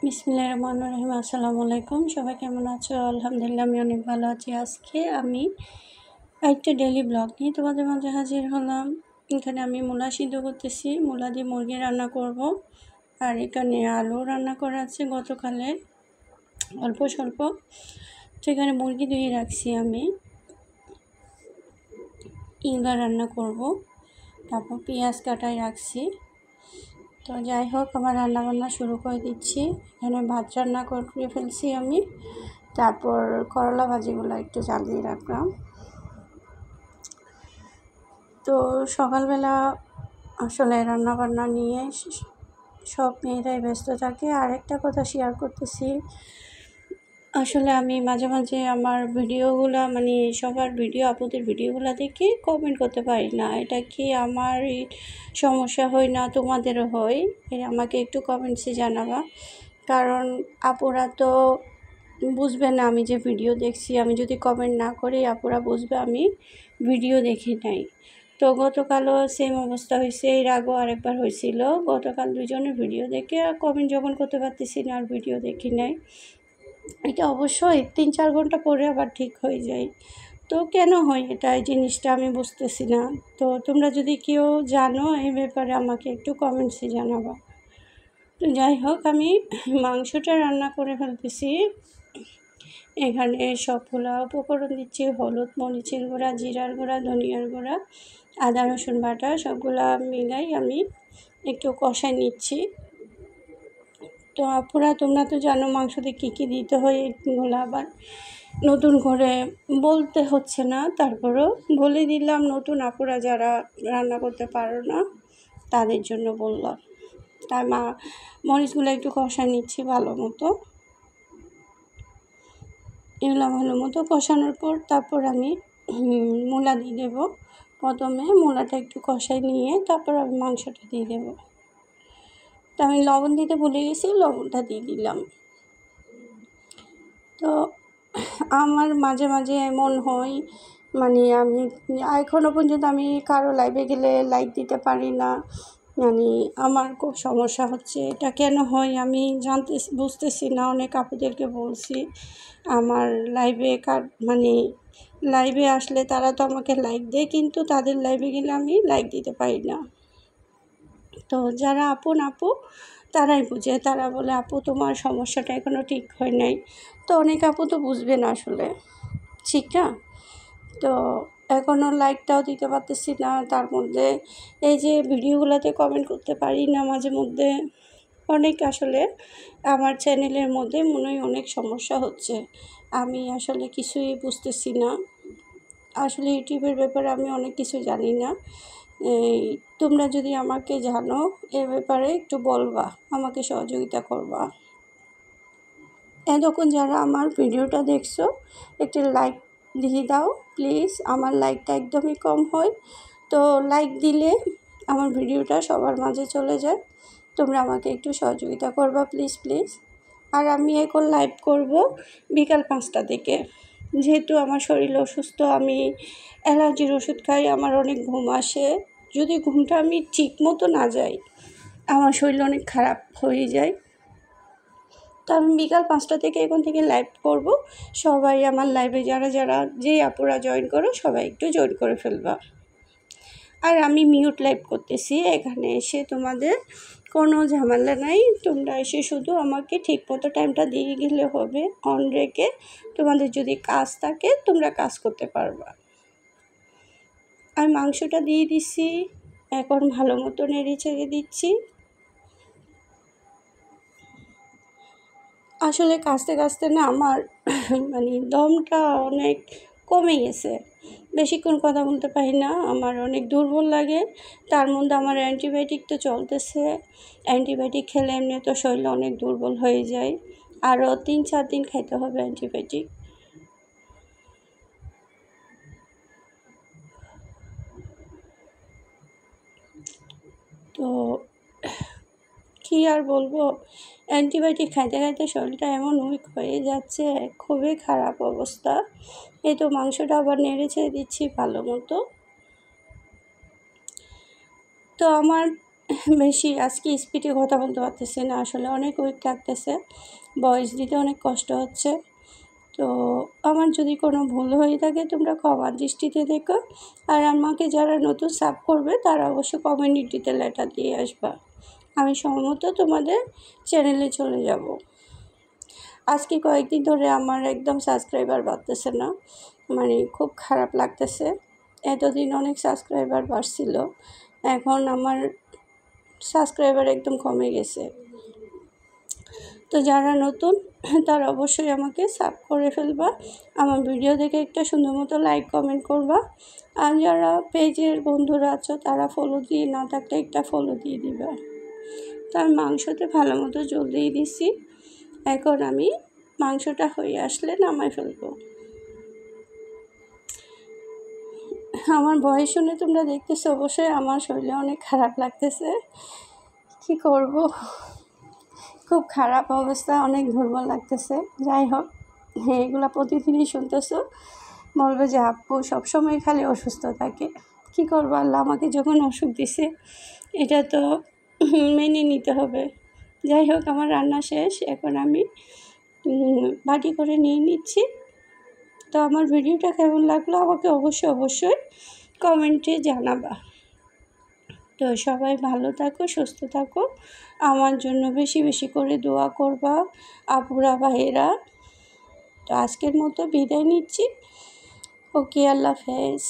বিসমিল্লাহির রহমানির রহিম। আসসালামু আলাইকুম। সবাই কেমন আছো? আলহামদুলিল্লাহ আমি অনেক ভালো আছি। আজকে আমি একটা ডেইলি ব্লগ নিয়ে তোমাদের মাঝে হাজির হলাম। এখানে আমি মূলা সিদ্ধ করতেছি, মূলা দিয়ে মুরগি রান্না করব। আর এখানে আলু রান্না করা আছে গতকালের অল্প স্বল্প। তো এখানে মুরগি ধুয়ে রাখছি আমি, এগুলো রান্না করব। তারপর পেঁয়াজ কাটায় রাখছি। তো যাই হোক, আমার রান্নাবান্না শুরু করে দিচ্ছি। এখানে ভাত রান্না করে ফেলছি আমি। তারপর করলা ভাজিগুলো একটু জাল দিয়ে রাখলাম। তো সকালবেলা আসলে রান্নাবান্না নিয়ে সব মেয়েরাই ব্যস্ত থাকে। আর একটা কথা শেয়ার করতেছি, আসলে আমি মাঝে মাঝে আমার ভিডিওগুলো সবার ভিডিও আপুদের ভিডিওগুলো দেখে কমেন্ট করতে পারি না। এটা কি আমার সমস্যা হয় না তোমাদেরও হয়? আমাকে একটু কমেন্টসে জানাবা। কারণ আপুরা তো বুঝবে না আমি যে ভিডিও দেখছি। আমি যদি কমেন্ট না করি আপুরা বুঝবে আমি ভিডিও দেখি নাই। তো গতকালও সেম অবস্থা হয়েছে, এর আগেও আরেকবার হয়েছিল। গতকাল দুজনের ভিডিও দেখে কমেন্ট যখন করতে পারতেছি না আর ভিডিও দেখি নাই। এটা অবশ্যই 3-4 ঘন্টা পরে আবার ঠিক হয়ে যায়। তো কেন হয় এটা, এই জিনিসটা আমি বুঝতেছি না। তো তোমরা যদি কেউ জানো এই ব্যাপারে আমাকে একটু কমেন্টসে জানাবা। তো যাই হোক, আমি মাংসটা রান্না করে ফেলতেছি। এখানে সবগুলা উপকরণ দিচ্ছি: হলুদ, মরিচের গুঁড়া, জিরার গুঁড়া, ধনিয়ার গুঁড়া, আদা রসুন বাটা। সবগুলা মিলাই আমি একটু কষাই নিচ্ছি। তো আপুরা তোমরা তো জানো মাংসতে কী কী দিতে হয়, এগুলো আবার নতুন করে বলতে হচ্ছে না। তারপরেও বলে দিলাম, নতুন আপুরা যারা রান্না করতে পারো না তাদের জন্য বললাম। তার মরিচগুলো একটু কষাই নিচ্ছি ভালো মতো। এগুলো ভালো মতো কষানোর পর তারপর আমি মূলা দিয়ে দেবো। প্রথমে মূলাটা একটু কষাই নিয়ে তারপর আমি মাংসটা দিয়ে দেবো। তো আমি লবণ দিতে ভুলে গেছি, লবণটা দিয়ে দিলাম। তো আমার মাঝে মাঝে এমন হয়, আমি এখনও পর্যন্ত আমি কারো লাইভে গেলে লাইক দিতে পারি না। আমার খুব সমস্যা হচ্ছে। এটা কেন হয় আমি বুঝতেছি না। অনেক আপুদেরকে বলছি আমার লাইভে লাইভে আসলে তারা তো আমাকে লাইক দেয়, কিন্তু তাদের লাইভে গেলে আমি লাইক দিতে পারি না। তো যারা আপু তারাই বুঝে, তারা বলে আপু তোমার সমস্যাটা এখনও ঠিক হয় নাই। তো অনেক আপু তো বুঝবে না আসলে, ঠিক না? তো এখনও লাইকটাও দিতে পারতেছি না। তার মধ্যে এই যে ভিডিওগুলোতে কমেন্ট করতে পারি না মাঝে মধ্যে। অনেক আসলে আমার চ্যানেলের মধ্যে মনে হয় অনেক সমস্যা হচ্ছে। আমি আসলে কিছুই বুঝতেছি না। আসলে ইউটিউবের ব্যাপারে আমি অনেক কিছু জানি না। তোমরা যদি আমাকে জানো এ ব্যাপারে একটু বলবা, আমাকে সহযোগিতা করবা। এতক্ষণ যারা আমার ভিডিওটা দেখছো একটু লাইক দিয়ে দাও প্লিজ। আমার লাইকটা একদমই কম হয়। তো লাইক দিলে আমার ভিডিওটা সবার মাঝে চলে যায়। তোমরা আমাকে একটু সহযোগিতা করবা প্লিজ প্লিজ। আর আমি এখন লাইভ করব বিকাল 5টা থেকে। যেহেতু আমার শরীর অসুস্থ, আমি অ্যালার্জির ওষুধ খাই, আমার অনেক ঘুম আসে। যদি ঘুমটা আমি ঠিক মতো না যাই আমার শরীর অনেক খারাপ হয়ে যায়। তো আমি বিকাল 5টা থেকে এখন থেকে লাইভ করব। সবাই আমার লাইভে যারা যেই আপুরা জয়েন করো সবাই একটু জয়েন করে ফেলবা। আর আমি মিউট লাইভ করতেছি, এখানে এসে তোমাদের কোনো ঝামেলা নাই। তোমরা এসে শুধু আমাকে ঠিক মতো টাইমটা দিয়ে গেলে হবে। অন রেখে তোমাদের যদি কাজ থাকে তোমরা কাজ করতে পারবা। আমি মাংসটা দিয়ে দিচ্ছি, এখন ভালো মতো নেড়ে ছেড়ে দিচ্ছি। আসলে কাস্তে কাস্তে না আমার দমটা অনেক কমে গেছে। বেশিক্ষণ কথা বলতে পারি না, আমার অনেক দুর্বল লাগে। তার মধ্যে আমার অ্যান্টিবায়োটিক তো চলতেছে। অ্যান্টিবায়োটিক খেলে এমনি তো শরীর অনেক দুর্বল হয়ে যায়। আরও 3-4 দিন খাইতে হবে অ্যান্টিবায়োটিক। তো কী আর বলবো, অ্যান্টিবায়োটিক খাইতে খাইতে শরীরটা এমন উইক হয়ে যাচ্ছে, খুবই খারাপ অবস্থা। এই তো মাংসটা আবার নেড়ে ছেড়ে দিচ্ছি ভালো মতো। তো আমার বেশি আজকে স্পিডে কথা বলতে পারতেছি না, আসলে অনেক উইক লাগতেছে, ভয়েস দিতে অনেক কষ্ট হচ্ছে। তো আমার যদি কোনো ভুল হয়ে থাকে তোমরা ক্ষমার দৃষ্টিতে দেখো। আর আমাকে যারা নতুন সাব করবে তারা অবশ্য কমিউনিটিতে লেটার দিয়ে আসবা, আমি সম্ভবত তোমাদের চ্যানেলে চলে যাব। আজকে কয়েকদিন ধরে আমার একদম সাবস্ক্রাইবার বাড়তেছে না, মানে খুব খারাপ লাগতেছে। এতদিন অনেক সাবস্ক্রাইবার বাড়ছিল, এখন আমার সাবস্ক্রাইবার একদম কমে গেছে। তো যারা নতুন তারা অবশ্যই আমাকে সাব করে ফেলবা, আমার ভিডিও দেখে একটা সুন্দর মতো লাইক কমেন্ট করবা। আর যারা পেজের বন্ধুরা আছো তারা ফলো দিয়ে না থাকলে একটা ফলো দিয়ে দিবা। তার মাংসতে ভালো মতো জল দিয়ে দিছি, এখন আমি মাংসটা হয়ে আসলে নামাই ফেলবো। আমার ভয়েস শুনে তোমরা দেখতেছো, অবশ্যই আমার শরীরে অনেক খারাপ লাগতেছে, কি করব, খুব খারাপ অবস্থা, অনেক দুর্বল লাগতেছে। যাই হোক, হ্যাঁ এগুলো প্রতিদিনই শুনতেছো, বলবে যে আপু সবসময় খালি অসুস্থ থাকে। কি করবো, আল্লাহ আমাকে যখন অসুখ দিছে এটা তো মেনে নিতে হবে। যাই হোক, আমার রান্না শেষ, এখন আমি বাটি করে নিয়ে নিচ্ছি। তো আমার ভিডিওটা কেমন লাগলো আমাকে অবশ্যই কমেন্টে জানাবা। তো সবাই ভালো থাকো, সুস্থ থাকো, আমার জন্য বেশি বেশি করে দোয়া করবা আপুরা ভাইয়েরা। তো আজকের মতো বিদায় নিচ্ছি। ওকে, আল্লাহ হাফেজ।